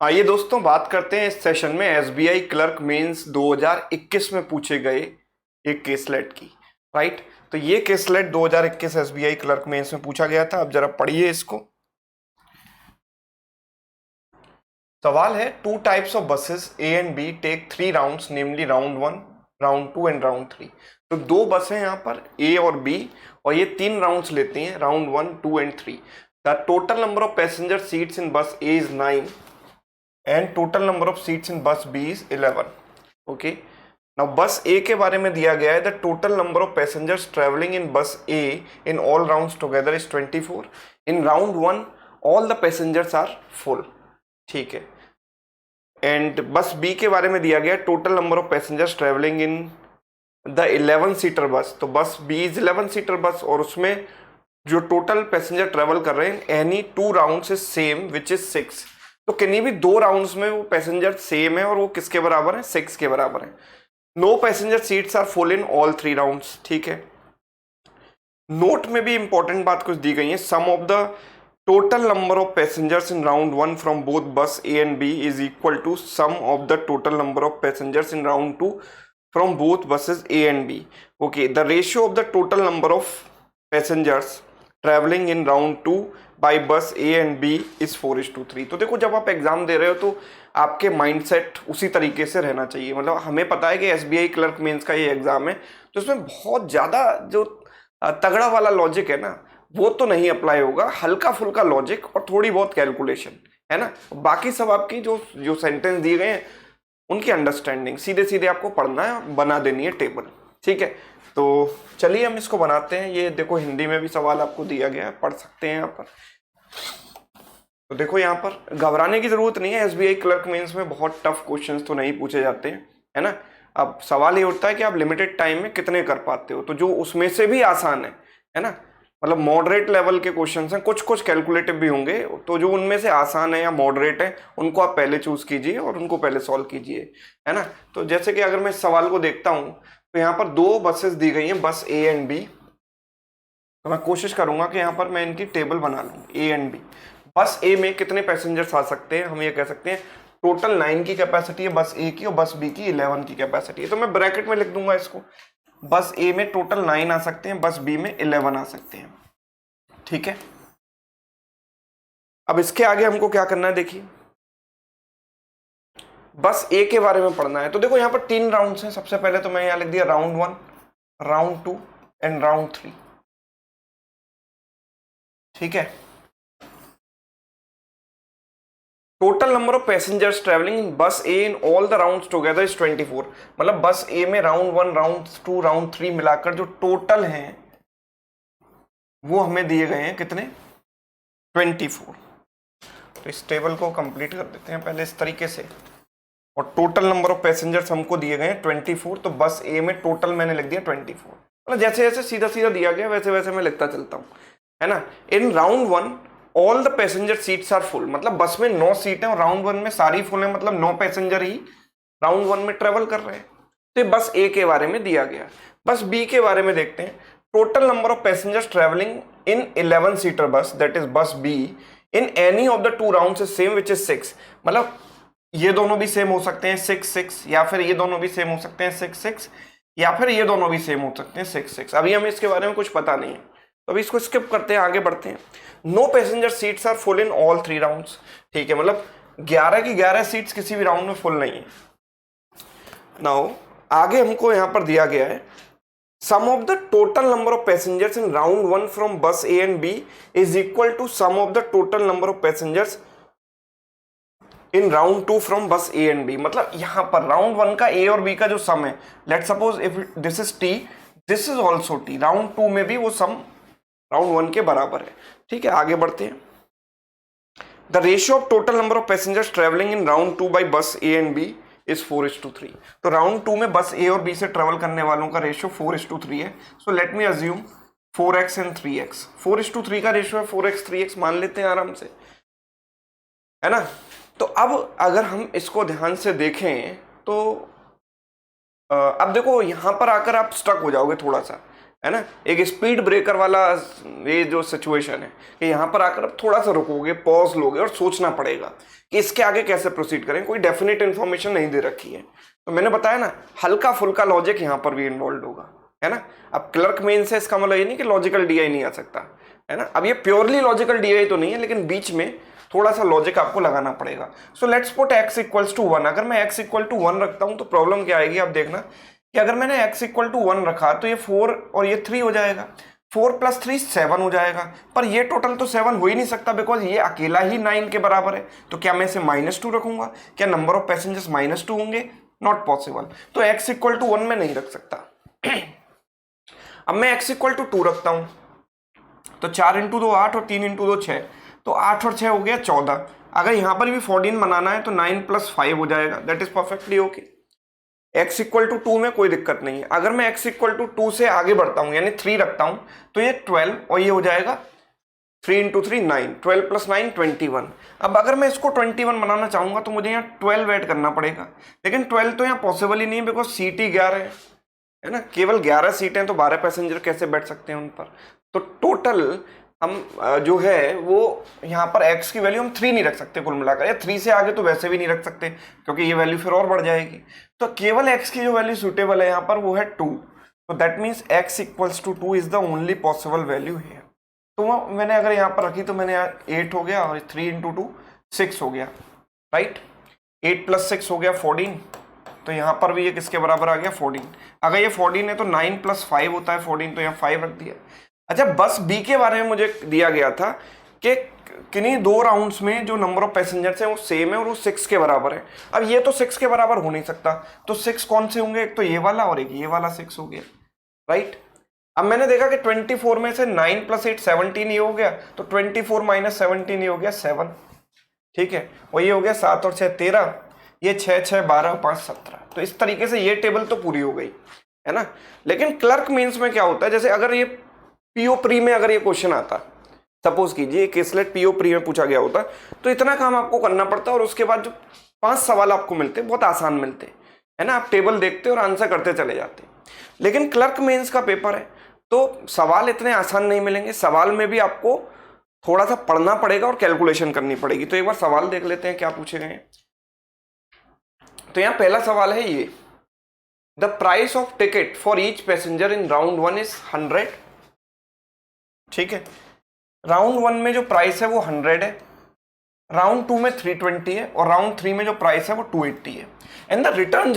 आइए दोस्तों बात करते हैं इस सेशन में एसबीआई क्लर्क मेंस 2021 में पूछे गए एक केसलेट की। राइट, तो ये केसलेट 2021 एसबीआई क्लर्क मेंस में पूछा गया था। अब जरा पढ़िए इसको। सवाल है, two types of buses A and B take 3 rounds, namely round 1, round 2 and round 3। तो दो बसें यहाँ पर ए और बी, और ये 3 राउंड्स लेती हैं, round 1, 2 and 3। The total number of passenger seats in bus A is 9 and total number of seats in bus B is 11. Okay. Now bus A के बारे में दिया गया है, the total number of passengers traveling in bus A in all rounds together is 24. In round 1 all the passengers are full. ठीक है। And bus B के बारे में दिया गया है, total number of passengers traveling in the 11 seater बस। तो बस B is 11 सीटर बस, और उसमें जो टोटल पैसेंजर ट्रेवल कर रहे हैं any 2 rounds is same which is 6। तो किन्हीं भी 2 राउंड्स में वो पैसेंजर सेम है और वो किसके बराबर है? 6 के बराबर है। No passenger seats are full in all 3 rounds. ठीक है। नोट में भी इंपॉर्टेंट बात कुछ दी गई है, sum of the total number of passengers in round 1 from both bus A and B is equal to sum of the total number of passengers in round 2 from both buses A and B. Okay, the ratio of the total number of passengers travelling in round 2 by bus A and B is 4:3। तो देखो, जब आप exam दे रहे हो तो आपके mindset उसी तरीके से रहना चाहिए। मतलब हमें पता है कि एसबीआई क्लर्क मेंस का ये एग्जाम है, तो इसमें बहुत ज़्यादा जो तगड़ा वाला लॉजिक है ना, वो तो नहीं अप्लाई होगा। हल्का फुल्का लॉजिक और थोड़ी बहुत कैलकुलेशन है ना। बाकी सब आपकी जो जो सेंटेंस दिए गए हैं उनकी अंडरस्टैंडिंग सीधे सीधे आपको पढ़ना है और बना देनी है टेबल। ठीक है, तो चलिए हम इसको बनाते हैं। ये देखो, हिंदी में भी सवाल आपको दिया गया है, पढ़ सकते हैं यहाँ पर। तो देखो, यहाँ पर घबराने की जरूरत नहीं है। एसबीआई क्लर्क मेंस में बहुत टफ क्वेश्चंस तो नहीं पूछे जाते हैं, है ना। अब सवाल ये उठता है कि आप लिमिटेड टाइम में कितने कर पाते हो, तो जो उसमें से भी आसान है ना। मतलब मॉडरेट लेवल के क्वेश्चंस हैं, कुछ कुछ कैलकुलेटिव भी होंगे, तो जो उनमें से आसान है या मॉडरेट है उनको आप पहले चूज कीजिए और उनको पहले सॉल्व कीजिए, है ना। तो जैसे कि अगर मैं इस सवाल को देखता हूँ, तो यहाँ पर 2 बसेस दी गई हैं, बस ए एंड बी। तो मैं कोशिश करूंगा कि यहाँ पर मैं इनकी टेबल बना लूँ, ए एंड बी। बस ए में कितने पैसेंजर्स आ सकते हैं? हम ये कह सकते हैं टोटल 9 की कैपेसिटी है बस ए की, और बस बी की 11 की कैपेसिटी है। तो मैं ब्रैकेट में लिख दूंगा इसको, बस ए में टोटल 9 आ सकते हैं, बस बी में 11 आ सकते हैं। ठीक है। अब इसके आगे हमको क्या करना है, देखिए, बस ए के बारे में पढ़ना है। तो देखो, यहाँ पर 3 राउंड्स हैं। सबसे पहले तो मैं यहाँ लिख दिया राउंड 1, राउंड 2 एंड राउंड 3। ठीक है। Total number of passengers travelling in bus A in all the rounds together is 24। मतलब बस ए में राउंड 1, राउंड 2, राउंड 3 मिलाकर जो टोटल हैं वो हमें दिए गए हैं कितने? 24। तो इस टेबल को कंप्लीट कर देते हैं पहले इस तरीके से। और टोटल नंबर ऑफ पैसेंजर्स हमको दिए गए हैं 24, तो बस ए में टोटल मैंने लिख दिया 24। मतलब जैसे जैसे सीधा सीधा दिया गया वैसे वैसे मैं लिखता चलता हूँ, है ना। In round 1 all the passenger seats are full. मतलब बस में 9 सीटें और राउंड 1 में सारी फुल है, मतलब 9 पैसेंजर ही राउंड 1 में ट्रेवल कर रहे हैं। तो ये बस ए के बारे में दिया गया। बस बी के बारे में देखते हैं। Total number of passengers travelling in 11 seater bus, that is bus B, in any of the 2 rounds is same which is 6। मतलब ये दोनों भी सेम हो सकते हैं 6 6, या फिर ये दोनों भी सेम हो सकते हैं 6 6, या फिर ये दोनों भी सेम हो सकते हैं 6 6। अभी हमें इसके बारे में कुछ पता नहीं है, तो अभी इसको स्किप करते हैं, आगे बढ़ते हैं। No passenger seats are full in all 3 rounds. ठीक है, मतलब 11 की 11 सीट्स किसी भी राउंड में फुल नहीं है। नाउ आगे हमको यहां पर दिया गया है, sum of the total number of passengers in round 1 from bus A and B is equal to sum of the total number of passengers in round 2 from bus A and B. मतलब यहां पर round 1 का ए और B का जो सम है, let suppose if this is T, this is also T, round 2 में भी वो सम राउंड 1 के बराबर है। ठीक है, आगे बढ़ते हैं। The ratio of total number of passengers travelling in round 2 by bus A and B is 4:3। तो राउंड 2 में बस ए और बी से ट्रेवल करने वालों का रेशियो 4:3 है। So let me assume 4x and 3x। 4:3 का रेशियो है, 4x 3x मान लेते हैं आराम से, है ना। तो अब अगर हम इसको ध्यान से देखें तो अब देखो, यहां पर आकर आप स्टक हो जाओगे थोड़ा सा, है ना, एक स्पीड ब्रेकर वाला ये जो सिचुएशन है कि यहाँ पर आकर अब थोड़ा सा रुकोगे, पॉज लोगे और सोचना पड़ेगा कि इसके आगे कैसे प्रोसीड करें। कोई डेफिनेट इन्फॉर्मेशन नहीं दे रखी है, तो मैंने बताया ना हल्का फुल्का लॉजिक यहाँ पर भी इन्वॉल्व होगा, है ना। अब क्लर्क मेन से इसका मतलब ये नहीं कि लॉजिकल डीआई नहीं आ सकता, है ना। अब ये प्योरली लॉजिकल डीआई तो नहीं है, लेकिन बीच में थोड़ा सा लॉजिक आपको लगाना पड़ेगा। So let's put x equals to 1। अगर मैं x इक्वल टू 1 रखता हूं तो प्रॉब्लम क्या आएगी, आप देखना कि अगर मैंने x इक्वल टू 1 रखा तो ये 4 और ये 3 हो जाएगा, 4 प्लस 3 7 हो जाएगा। पर ये टोटल तो 7 हो ही नहीं सकता, बिकॉज ये अकेला ही 9 के बराबर है। तो क्या मैं इसे -2 रखूंगा? क्या नंबर ऑफ पैसेंजर्स -2 होंगे? Not possible. तो x इक्वल टू 1 में नहीं रख सकता। अब मैं x इक्वल टू 2 रखता हूं तो 4 इंटू 2 8 और 3 इंटू 2 6, तो 8 और 6 हो गया 14। अगर यहां पर भी 14 बनाना है तो 9 प्लस 5 हो जाएगा, that is perfectly okay. x equal to 2 में कोई दिक्कत नहीं है। अगर मैं x इक्वल टू 2 से आगे बढ़ता हूं यानी 3 रखता हूं तो ये 12 और ये हो जाएगा 3 इंटू 3 9, 12 प्लस 9 21। अब अगर मैं इसको 21 बनाना चाहूंगा तो मुझे यहाँ 12 ऐड करना पड़ेगा, लेकिन 12 तो यहाँ पॉसिबल ही नहीं है बिकॉज सीट ही 11 है ना। केवल 11 सीटें हैं तो 12 पैसेंजर कैसे बैठ सकते हैं उन पर। तो टोटल हम जो है वो यहाँ पर x की वैल्यू हम 3 नहीं रख सकते कुल मिलाकर, या 3 से आगे तो वैसे भी नहीं रख सकते क्योंकि ये वैल्यू फिर और बढ़ जाएगी। तो केवल x की जो वैल्यू सुटेबल है यहाँ पर वो है 2। तो that means x equals to 2 is the only possible value है। तो वो मैंने अगर यहाँ पर रखी तो मैंने यहाँ 8 हो गया और 3 इंटू 2 6 हो गया, राइट। 8 प्लस 6 हो गया 14, तो यहाँ पर भी ये किसके बराबर आ गया 14। अगर ये 14 है तो 9 प्लस 5 होता है 14, तो यहाँ 5 रख दिया। अच्छा, बस बी के बारे में मुझे दिया गया था कि किन्हीं 2 राउंड्स में जो नंबर ऑफ पैसेंजर्स हैं वो सेम है और वो 6 के बराबर है। अब ये तो 6 के बराबर हो नहीं सकता, तो 6 कौन से होंगे? एक तो ये वाला और एक ये वाला 6 हो गया, राइट। अब मैंने देखा कि 24 में से 9 प्लस 8 17 ये हो गया, तो 24 माइनस 17 ये हो गया 7, ठीक है। और ये हो गया 7 और 6 13, ये 6 6 12 और 5 17। तो इस तरीके से ये टेबल तो पूरी हो गई, है ना। लेकिन क्लर्क मीन्स में क्या होता है, जैसे अगर ये पीओ प्री में अगर ये क्वेश्चन आता, सपोज कीजिए केसलेट पीओ प्री में पूछा गया होता, तो इतना काम आपको करना पड़ता और उसके बाद जो 5 सवाल आपको मिलते बहुत आसान मिलते, है ना। आप टेबल देखते और आंसर करते चले जाते। लेकिन क्लर्क मेंस का पेपर है तो सवाल इतने आसान नहीं मिलेंगे, सवाल में भी आपको थोड़ा सा पढ़ना पड़ेगा और कैलकुलेशन करनी पड़ेगी। तो एक बार सवाल देख लेते हैं क्या पूछे गए। तो यहाँ पहला सवाल है ये, the price of ticket for each passenger in round 1 is 100, ठीक है। राउंड 1 में जो प्राइस है वो 100 है, राउंड 2 में 320 है और राउंड 3 में जो प्राइस है वो 280 है। एंड द रिटर्न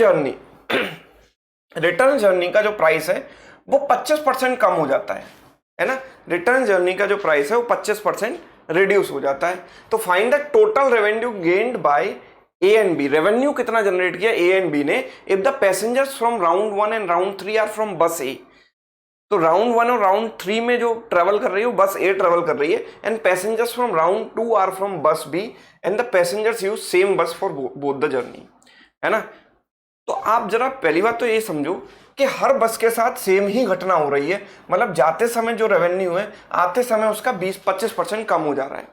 जर्नी का जो प्राइस है वो 25% कम हो जाता है ना। रिटर्न जर्नी का जो प्राइस है वो 25% रिड्यूस हो जाता है। तो find the total revenue gained by A and B. Revenue कितना जनरेट किया ए एंड बी ने if the passengers from round 1 and round 3 are from bus A. तो राउंड 1 और राउंड 3 में जो ट्रेवल कर रही है वो बस ए ट्रेवल कर रही है, and passengers from round 2 are from bus B and the passengers use same bus for both the journey, है ना। तो आप जरा पहली बात तो ये समझो कि हर बस के साथ सेम ही घटना हो रही है, मतलब जाते समय जो रेवेन्यू है आते समय उसका 20-25% कम हो जा रहा है।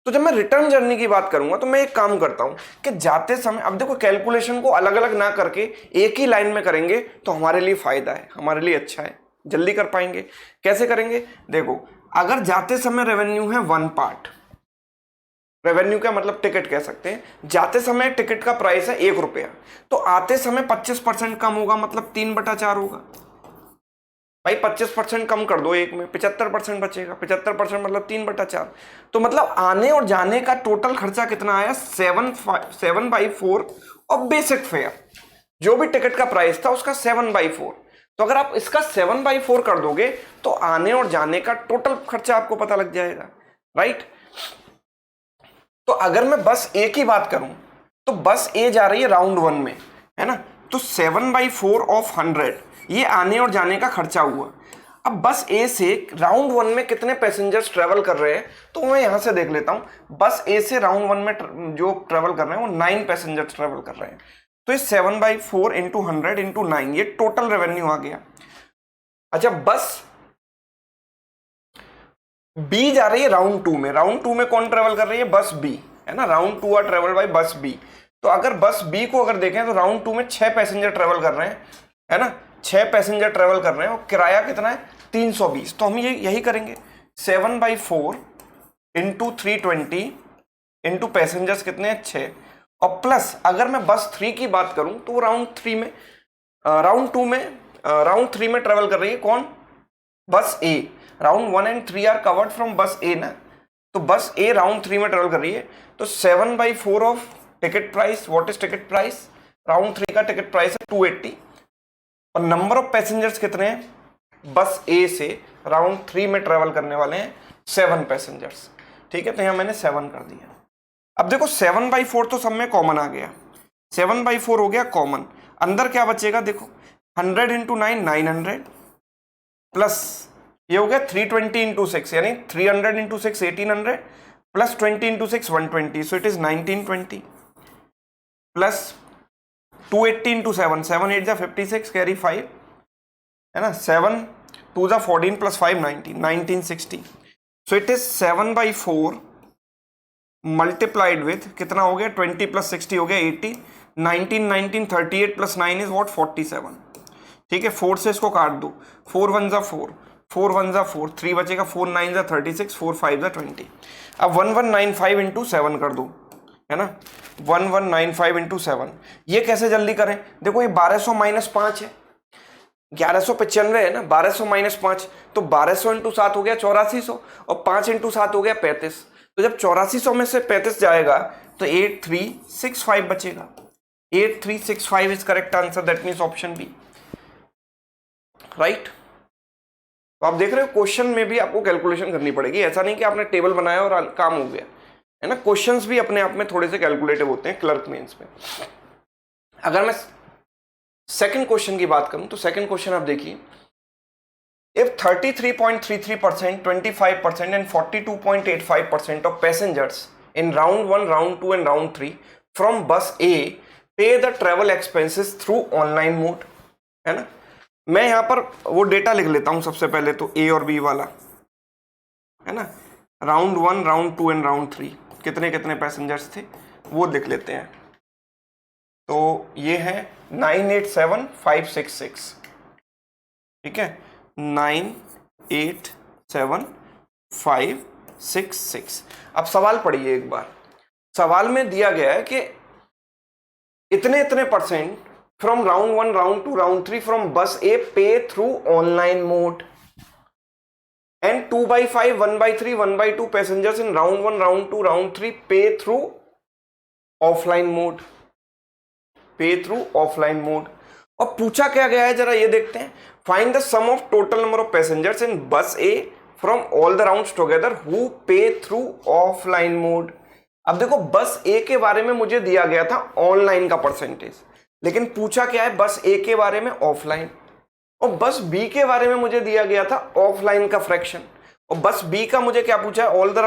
तो जब मैं रिटर्न जर्नी की बात करूंगा तो मैं एक काम करता हूं कि जाते समय, अब देखो कैलकुलेशन को अलग अलग ना करके एक ही लाइन में करेंगे तो हमारे लिए फायदा है, हमारे लिए अच्छा है, जल्दी कर पाएंगे। कैसे करेंगे? देखो, अगर जाते समय रेवेन्यू है 1 पार्ट, रेवेन्यू का मतलब टिकट कह सकते हैं, जाते समय टिकट का प्राइस है 1 रुपया, तो आते समय 25% कम होगा, मतलब 3/4 होगा। भाई 25% कम कर दो एक में, 75% बचेगा, 75% मतलब 3/4। तो मतलब आने और जाने का टोटल खर्चा कितना आया? 7/4 और बेसिक फेयर, जो भी टिकट का प्राइस था उसका 7/4। तो अगर आप इसका 7/4 कर दोगे तो आने और जाने का टोटल खर्चा आपको पता लग जाएगा, राइट। तो अगर मैं बस ए की बात करूं तो बस ए जा रही है राउंड 1 में, है ना। तो 7/4 ऑफ 100 ये आने और जाने का खर्चा हुआ। अब बस ए से राउंड 1 में कितने पैसेंजर्स ट्रेवल कर रहे हैं तो मैं यहां से देख लेता हूं। बस ए से राउंड 1 में जो ट्रेवल कर रहे हैं वो 9 पैसेंजर्स ट्रेवल कर रहे हैं। तो ये 7/4 इंटू 100 इंटू 9, ये टोटल रेवेन्यू आ गया। अच्छा, बस बी जा रही है राउंड 2 में, राउंड 2 में कौन ट्रेवल कर रही है? बस बी, है ना। राउंड 2 आर ट्रेवल बाय बस बी। तो अगर बस बी को अगर देखें तो राउंड 2 में 6 पैसेंजर ट्रेवल कर रहे हैं, है ना। 6 पैसेंजर ट्रेवल कर रहे हैं और किराया कितना है 320, तो हम ये यही करेंगे 7/4 इंटू 320 इंटू पैसेंजर्स कितने हैं 6, और प्लस अगर मैं बस 3 की बात करूं तो राउंड 3 में राउंड 3 में ट्रेवल कर रही है कौन, bus A. Round 1 and 3 are covered from bus A ना, तो बस ए राउंड 3 में ट्रेवल कर रही है, तो 7/4 of ticket price, what is ticket price, round 3 का टिकट प्राइस है 280, और नंबर ऑफ पैसेंजर्स कितने हैं बस ए से राउंड 3 में ट्रेवल करने वाले हैं 7 पैसेंजर्स, ठीक है, तो यहां मैंने 7 कर दिया। अब देखो 7/4 तो सब में कॉमन आ गया, 7/4 हो गया कॉमन, अंदर क्या बचेगा देखो 100 इंटू 9 900 प्लस ये हो गया 320 इंटू 6 यानी 300 into 6 1800 plus 20 into 6 120, so it is 1920 plus 280 into 7 7 8 जा 56 कैरी 5 है ना, 7 2 जा 14 plus 5 1960, so it is 7/4 multiplied with कितना हो गया 20 प्लस 60 हो गया 80, 19 38 प्लस 9 इज व्हाट 47, ठीक है, 4 से इसको काट दो, 4 1 जा 4 4 1 जा 4 3 बचेगा, 4 9 जा 36 4 5 जा 20, अब 1195 इंटू 7 कर दो, है ना, 1195 इंटू 7, ये कैसे जल्दी करें, देखो ये 1200 माइनस 5 है, 1195 है ना, 1200 माइनस 5, तो 1200 इंटू 7 हो गया 8400 और 5 इंटू 7 हो गया 35, तो जब 8400 में से 35 जाएगा तो 8365 बचेगा, 8365 is correct answer, that means option B, right. तो आप देख रहे हो क्वेश्चन में भी आपको कैलकुलेशन करनी पड़ेगी, ऐसा नहीं कि आपने टेबल बनाया और काम हो गया, है ना, क्वेश्चंस भी अपने आप में थोड़े से कैलकुलेटिव होते हैं क्लर्क मेंस में। अगर मैं सेकंड क्वेश्चन की बात करूं तो सेकंड क्वेश्चन आप देखिए, if 33.33%, 25% and 42.85% of passengers in round 1, round 2 and round 3 from bus A pay the travel expenses through online mode, है ना, मैं यहां पर वो डेटा लिख लेता हूं सबसे पहले, तो ए और बी वाला, है ना, राउंड 1, राउंड 2 एंड राउंड 3 कितने कितने पैसेंजर्स थे वो लिख लेते हैं, तो ये है 987566, ठीक है, 987566। अब सवाल पढ़िए एक बार, सवाल में दिया गया है कि इतने इतने percent from round 1, round 2, round 3 from bus ए पे through online mode and 2/5, 1/3, 1/2 passengers in round 1, round 2, round 3 pay through offline mode, pay through offline mode। और पूछा क्या गया है जरा ये देखते हैं, find the sum of total number of passengers in bus A from all the rounds together who pay through offline mode। अब देखो बस A के बारे में मुझे दिया गया था ऑनलाइन का परसेंटेज, लेकिन पूछा क्या है बस A के बारे में ऑफलाइन, और बस बी के बारे में मुझे दिया गया था ऑफलाइन का फ्रैक्शन, और बस बी का मुझे क्या पूछा है, all the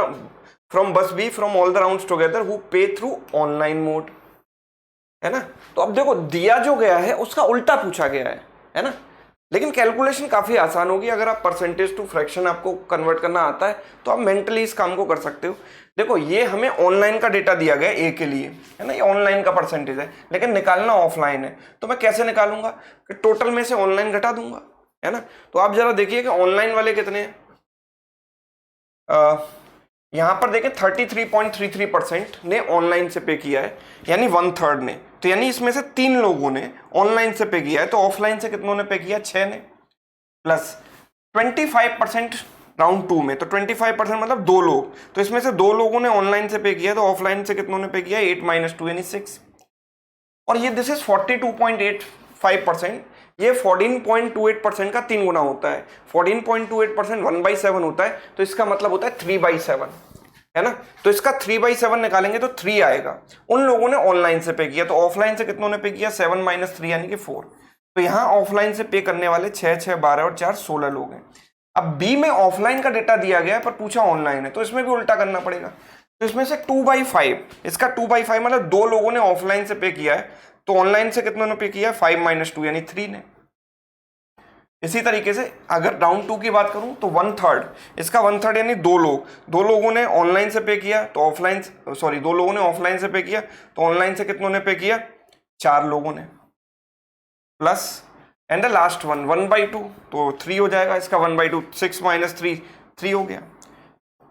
from bus B from all the rounds together who pay through online mode, है ना। तो अब देखो दिया जो गया है उसका उल्टा पूछा गया है ना, लेकिन कैलकुलेशन काफी आसान होगी, अगर आप परसेंटेज टू फ्रैक्शन आपको कन्वर्ट करना आता है तो आप मेंटली इस काम को कर सकते हो। देखो ये हमें ऑनलाइन का डेटा दिया गया ए के लिए, है ना, ये ऑनलाइन का परसेंटेज है, लेकिन निकालना ऑफलाइन है, तो मैं कैसे निकालूंगा कि टोटल में से ऑनलाइन घटा दूंगा, है ना। तो आप जरा देखिए कि ऑनलाइन वाले कितने हैं, यहां पर देखें 33.33% ने ऑनलाइन से पे किया है, यानी 1/3 ने, तो यानी इसमें से 3 लोगों ने ऑनलाइन से पे किया है, तो ऑफलाइन से कितनों ने पे किया 6 ने, प्लस 25% राउंड 2 में, तो 25% मतलब 2 लोग, तो इसमें से 2 लोगों ने ऑनलाइन से पे किया, तो ऑफलाइन से कितनों ने पे किया 8 - 2 यानी 6, और ये दिस इज 42.85%, ये 14.28% का 3 गुना होता है, 14.28% 1/7 होता है, तो इसका मतलब होता है 3/7, है ना। तो इसका 3/7 निकालेंगे तो 3 आएगा, उन लोगों ने ऑनलाइन से पे किया, तो ऑफलाइन से कितनों ने पे किया 7 - 3 यानी कि 4, तो यहाँ ऑफलाइन से पे करने वाले 6 6 12 और 4 16 लोग हैं। अब बी में ऑफलाइन का डेटा दिया गया है पर पूछा ऑनलाइन है, तो इसमें भी उल्टा करना पड़ेगा, तो इसमें से 2/5, इसका 2/5 मतलब 2 लोगों ने ऑफलाइन से पे किया है, तो ऑनलाइन से कितनों ने पे किया 5 - 2 यानी 3 ने। इसी तरीके से अगर राउंड 2 की बात करूं तो 1/3, इसका 1/3 यानी 2 लोगों ने ऑनलाइन से पे किया, तो ऑफलाइन 2 लोगों ने ऑफलाइन से पे किया, तो ऑनलाइन से कितनों ने पे किया 4 लोगों ने, plus and the last one 1/2, तो 3 हो जाएगा इसका 1/2, 6 - 3 3 हो गया।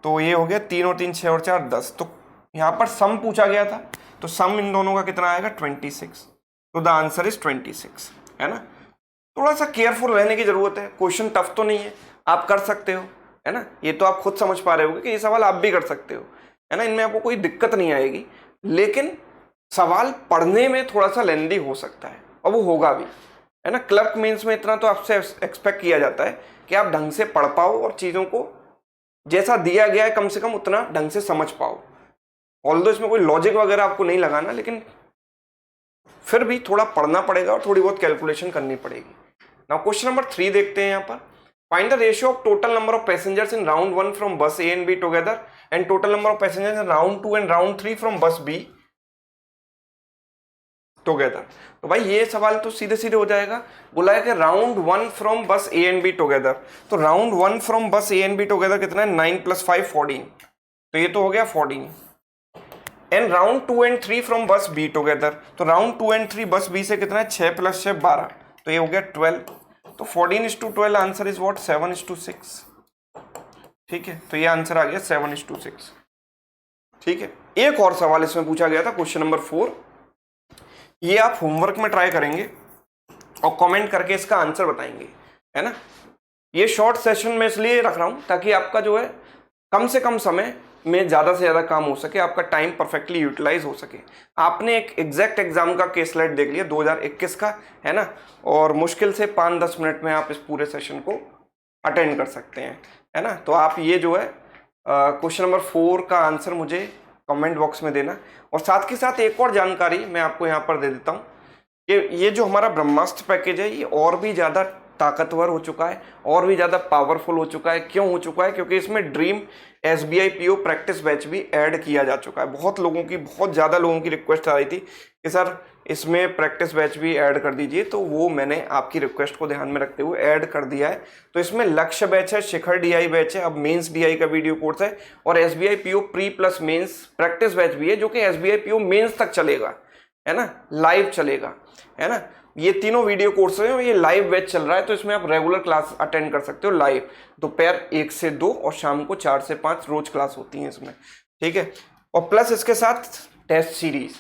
तो ये हो गया 3 और 3 6 और 4 10। तो यहाँ पर सम पूछा गया था, तो सम इन दोनों का कितना आएगा 26। तो द आंसर इज 26, है ना। थोड़ा सा केयरफुल रहने की जरूरत है, क्वेश्चन टफ तो नहीं है, आप कर सकते हो, है ना। ये तो आप खुद समझ पा रहे होगे कि ये सवाल आप भी कर सकते हो, है ना, इनमें आपको कोई दिक्कत नहीं आएगी। लेकिन सवाल पढ़ने में थोड़ा सा लेंदी हो सकता है, और वो होगा भी, है ना। क्लर्क मेंस में इतना तो आपसे एक्सपेक्ट किया जाता है कि आप ढंग से पढ़ पाओ और चीज़ों को जैसा दिया गया है कम से कम उतना ढंग से समझ पाओ। ऑल्दो इसमें कोई लॉजिक वगैरह आपको नहीं लगाना, लेकिन फिर भी थोड़ा पढ़ना पड़ेगा और थोड़ी बहुत कैलकुलेशन करनी पड़ेगी। नाउ क्वेश्चन नंबर 3 देखते हैं यहाँ पर। Find the ratio of total number of passengers in round 1 from bus A and B together and total number of passengers in round 2 and round 3 from bus B together. तो भाई ये सवाल तो सीधे सीधे हो जाएगा। बोला है कि round 1 from bus A and B together, तो round 1 from bus A and B together कितना है 9 + 5 14, तो ये तो हो गया 14। And round 2 and 3 from bus B together, तो राउंड 2 एंड 3 बस बी से कितना है 6 + 6 12, तो ये हो गया 12। तो 14:12 आंसर इज व्हाट 7:6। ठीक है, तो ये आंसर आ गया 7:6। ठीक है, एक और सवाल इसमें पूछा गया था, क्वेश्चन नंबर 4। ये आप होमवर्क में ट्राई करेंगे और कमेंट करके इसका आंसर बताएंगे, है ना। ये शॉर्ट सेशन में इसलिए रख रहा हूं ताकि आपका जो है कम से कम समय में ज़्यादा से ज़्यादा काम हो सके, आपका टाइम परफेक्टली यूटिलाइज हो सके। आपने एक एग्जैक्ट एग्जाम का केस स्लाइड देख लिया 2021 का, है ना, और मुश्किल से 5-10 मिनट में आप इस पूरे सेशन को अटेंड कर सकते हैं, है ना। तो आप ये जो है क्वेश्चन नंबर 4 का आंसर मुझे कमेंट बॉक्स में देना। और साथ के साथ एक और जानकारी मैं आपको यहाँ पर दे देता हूँ कि ये जो हमारा ब्रह्मास्त्र पैकेज है ये और भी ज़्यादा ताकतवर हो चुका है, और भी ज़्यादा पावरफुल हो चुका है। क्यों हो चुका है? क्योंकि इसमें dream SBI PO practice batch भी ऐड किया जा चुका है। बहुत ज़्यादा लोगों की रिक्वेस्ट आ रही थी कि सर इसमें प्रैक्टिस बैच भी ऐड कर दीजिए, तो वो मैंने आपकी रिक्वेस्ट को ध्यान में रखते हुए ऐड कर दिया है। तो इसमें लक्ष्य बैच है, शिखर DI बैच है, अब मेंस DI का वीडियो कोर्स है, और SBI PO pre plus mains practice batch भी है जो कि SBI PO मेंस तक चलेगा, है ना, लाइव चलेगा, है ना। ये तीनों वीडियो कोर्स हैं और ये लाइव बैच चल रहा है, तो इसमें आप रेगुलर क्लास अटेंड कर सकते हो लाइव, दोपहर 1 से 2 और शाम को 4 से 5 रोज क्लास होती है इसमें। ठीक है, और प्लस इसके साथ test series,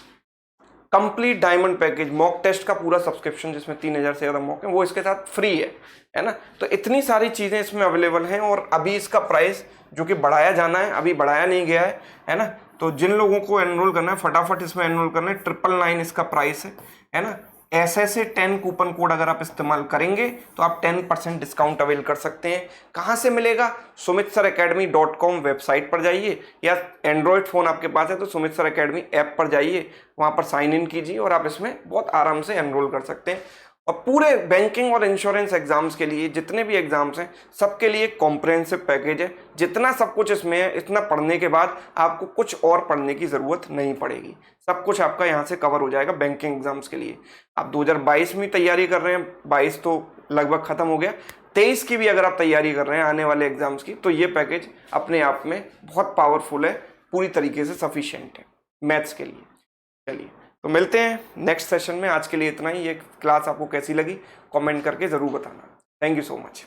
complete diamond package, mock test का पूरा सब्सक्रिप्शन जिसमें 3000 से ज़्यादा मॉक है वो इसके साथ फ्री है ना। तो इतनी सारी चीज़ें इसमें अवेलेबल हैं, और अभी इसका प्राइस जो कि बढ़ाया जाना है, अभी बढ़ाया नहीं गया है ना। तो जिन लोगों को एनरोल करना है फटाफट इसमें एनरोल करना है। 999 इसका प्राइस है ना। ऐसे 10 कूपन कोड अगर आप इस्तेमाल करेंगे तो आप 10% डिस्काउंट अवेल कर सकते हैं। कहाँ से मिलेगा? sumitsiracademy.com वेबसाइट पर जाइए, या एंड्रॉयड फ़ोन आपके पास है तो सुमित सर अकेडमी ऐप पर जाइए, वहाँ पर साइन इन कीजिए और आप इसमें बहुत आराम से एनरोल कर सकते हैं। और पूरे बैंकिंग और इंश्योरेंस एग्जाम्स के लिए, जितने भी एग्जाम्स हैं सबके लिए कॉम्प्रिहेंसिव पैकेज है। जितना सब कुछ इसमें है, इतना पढ़ने के बाद आपको कुछ और पढ़ने की ज़रूरत नहीं पड़ेगी, सब कुछ आपका यहाँ से कवर हो जाएगा बैंकिंग एग्जाम्स के लिए। आप 2022 में तैयारी कर रहे हैं, 22 तो लगभग ख़त्म हो गया, 23 की भी अगर आप तैयारी कर रहे हैं आने वाले एग्जाम्स की, तो ये पैकेज अपने आप में बहुत पावरफुल है, पूरी तरीके से सफिशिएंट है मैथ्स के लिए। चलिए, तो मिलते हैं नेक्स्ट सेशन में। आज के लिए इतना ही। ये क्लास आपको कैसी लगी कमेंट करके ज़रूर बताना। Thank you so much.